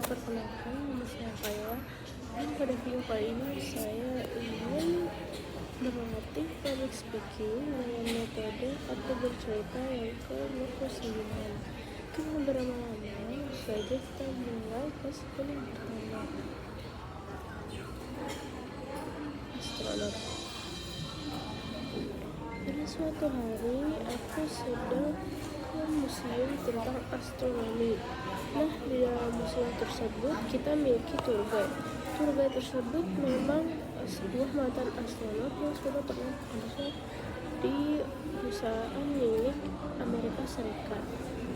Perkenalkan, nama saya Kayla, dan pada video kali ini saya ingin berlatih public speaking dengan metode atau bercerita yang ke-29. Kita berlama-lama, saja kita mulai ke sebelum pertama. Astronot. Pada suatu hari, aku sedang ke museum tentang astronomi. Nah, di dalam museum tersebut kita miliki tour guide. Tour guide tersebut memang sebuah mantan astronot yang sudah pernah bekerja di perusahaan milik Amerika Serikat.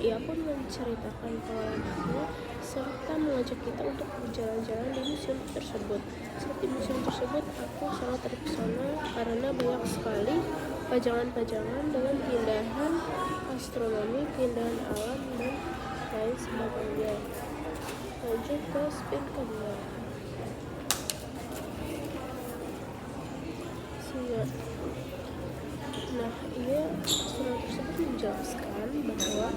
Ia pun menceritakan pengalamannya serta mengajak kita untuk berjalan-jalan di museum tersebut. Saat di museum tersebut, aku sangat terpesona karena banyak sekali pajangan-pajangan dengan keindahan astronomi, keindahan alam, dan lain sebagainya. Lanjut ke spin kedua. Nah, astronot tersebut menjelaskan bahwa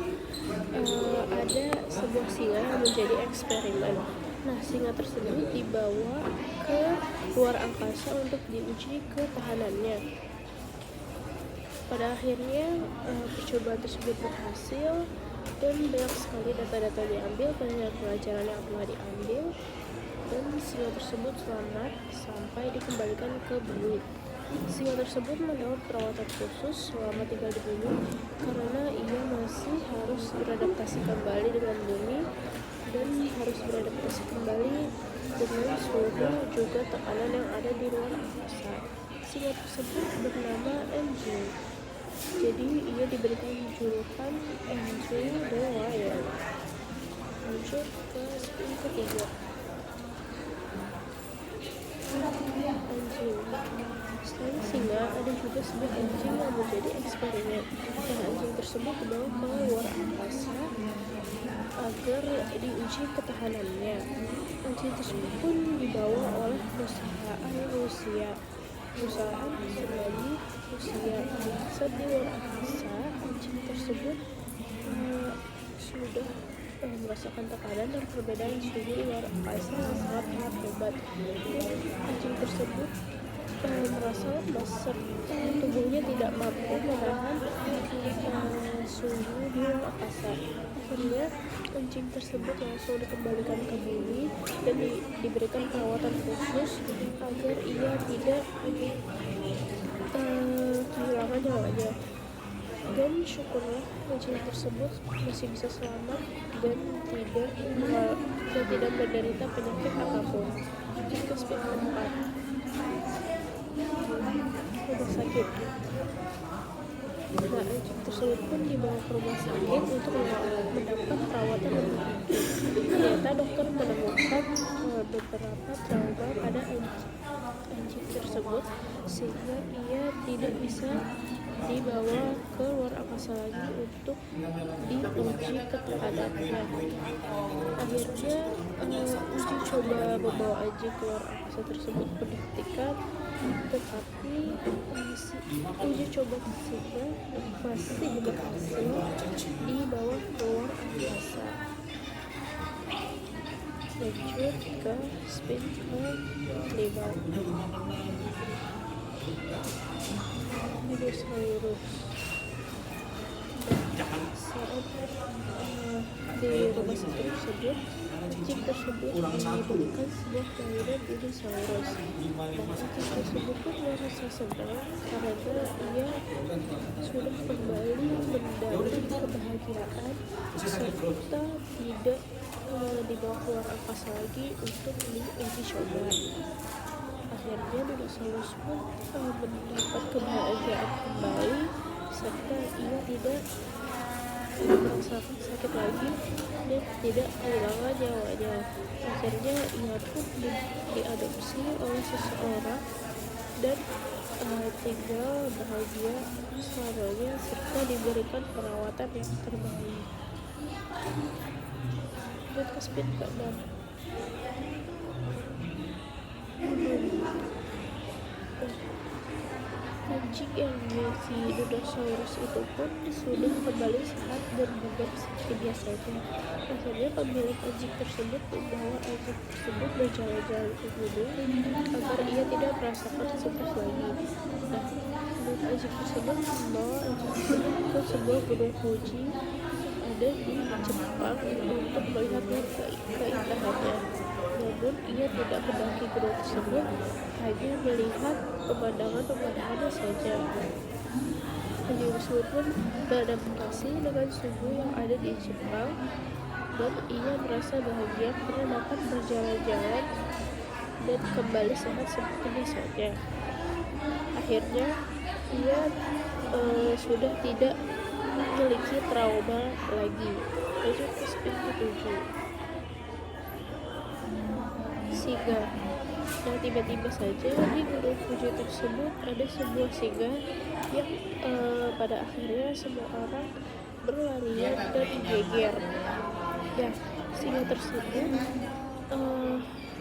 ada sebuah singa yang menjadi eksperimen. Nah, singa tersebut dibawa ke luar angkasa untuk diuji ketahanannya. Pada akhirnya percobaan tersebut berhasil dan banyak sekali data-data diambil, banyak pelajaran yang telah diambil, dan singa tersebut selamat sampai dikembalikan ke bumi. Singa tersebut mendapat perawatan khusus selama tinggal di bumi karena ia masih harus beradaptasi kembali dengan bumi dan harus beradaptasi kembali dengan suhu juga tekanan yang ada di luar angkasa. Singa tersebut bernama Angel. Jadi ia diberikan julukan Angel the Lion. Lanjut ke spin ketiga. Anjing. Selain singa, ada juga sebuah anjing yang menjadi eksperimen. Dan anjing tersebut dibawa ke luar angkasa agar diuji ketahanannya. Anjing tersebut pun dibawa oleh perusahaan Rusia. Saat di luar angkasa, anjing tersebut sudah merasakan tekanan dan perbedaan suhu di luar angkasa yang sangat hebat. Anjing tersebut merasa lemas serta tubuhnya tidak mampu menahan suhu di luar angkasa. Akhirnya anjing tersebut langsung dikembalikan ke bumi dan diberikan perawatan khusus agar ia tidak kehilangan nyawanya. Dan syukurlah anjing tersebut masih bisa selamat dan tidak menderita penyakit apapun. Jika spin keempat, rumah sakit. Nah, anjing tersebut pun dibawa ke rumah sakit untuk mendapat perawatan lebih lanjut. Ternyata dokter menemukan beberapa trauma pada anjing tersebut sehingga ia tidak bisa dibawa ke luar angkasa lagi untuk diuji ketahanannya. Akhirnya uji coba membawa anjing ke luar angkasa tersebut pun dihentikan, tetapi uji coba singa masih berhasil dibawa ke luar angkasa. Lanjut ke spin ke-5. Dinosaurus. Saat di rumah sakit tersebut, anjing tersebut diberikan sebuah mainan dinosaurus. Anjing tersebut pun merasa senang karena ia sudah kembali mendapat kebahagiaan serta tidak dibawa keluar angkasa lagi untuk diuji coba. Akhirnya dinosaurus pun mendapat kebahagiaan kembali serta ia tidak merasakan sakit lagi dan tidak kehilangan nyawanya. Akhirnya ia pun diadopsi oleh seseorang dan tinggal bahagia selamanya serta diberikan perawatan yang terbaik. Dan ke spin ke-6. Anjing yang memiliki dinosaurus itu pun sudah kembali sehat dan bugar seperti biasanya. Akhirnya pemilik anjing tersebut membawa anjing tersebut berjalan-jalan ke gunung agar ia tidak merasakan stres lagi. Nah, pemilik anjing tersebut membawa anjing tersebut ke sebuah gunung Fuji yang ada di Jepang untuk melihat keindahannya. Namun ia tidak mendaki gunung tersebut, hanya melihat pemandangan-pemandangannya saja. Anjing tersebut pun beradaptasi dengan suhu yang ada di Jepang, dan ia merasa bahagia karena dapat berjalan-jalan dan kembali sehat seperti biasanya. Akhirnya ia sudah tidak memiliki trauma lagi. Lanjut ke spin ke-7. Singa. Nah, tiba-tiba saja di gunung Fuji tersebut ada sebuah singa yang pada akhirnya semua orang berlarian dan geger. Ya, singa tersebut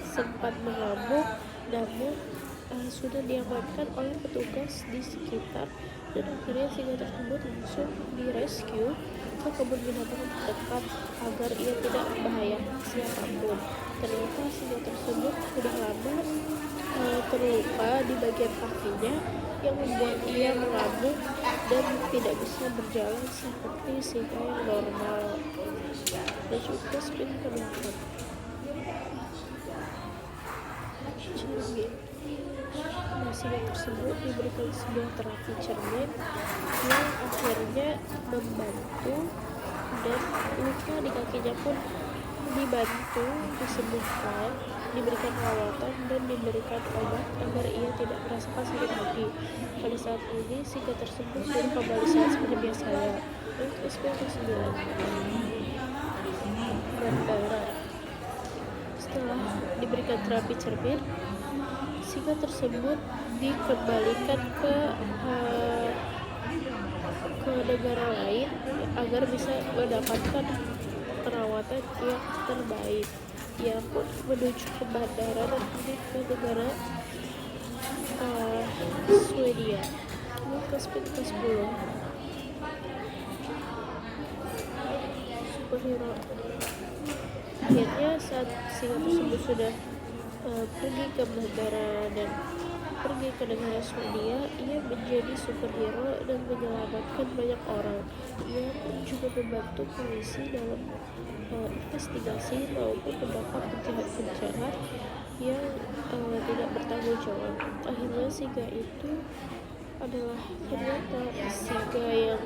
sempat mengamuk, namun sudah diamankan oleh petugas di sekitar, dan akhirnya singa tersebut langsung direscue ke kebun binatang terdekat agar ia tidak membahayakan siapapun. Ternyata singa tersebut sudah lama terluka di bagian kakinya yang membuat ia mengamuk dan tidak bisa berjalan seperti singa yang normal. Dan juga spin ke-8. Cermin. Nah, singa tersebut diberikan sebuah terapi cermin yang akhirnya membantu, dan luka di kakinya pun dibantu disembuhkan, diberikan perawatan dan diberikan obat agar ia tidak merasakan sakit lagi. Pada saat ini singa tersebut sudah kembali sehat seperti biasanya. Terus ke-9. Bandara. Setelah diberikan terapi cermin, singa tersebut dikembalikan ke negara lain agar bisa mendapatkan perawatan yang terbaik. Ia pun menuju ke bandara dan pergi ke negara Swedia. Ke spin ke-10. Superhero. Akhirnya saat singa tersebut sudah pergi ke bandara dan pergi ke negara Swedia, ia menjadi superhero dan menyelamatkan banyak orang. Ia juga membantu polisi dalam investigasi maupun menangkap penjahat-penjahat yang tidak bertanggung jawab. Akhirnya singa itu adalah ternyata singa yang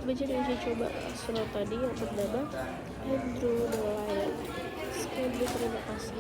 menjadi uji coba astronot tadi yang bernama Andrew the Lion. Sekian, terima kasih.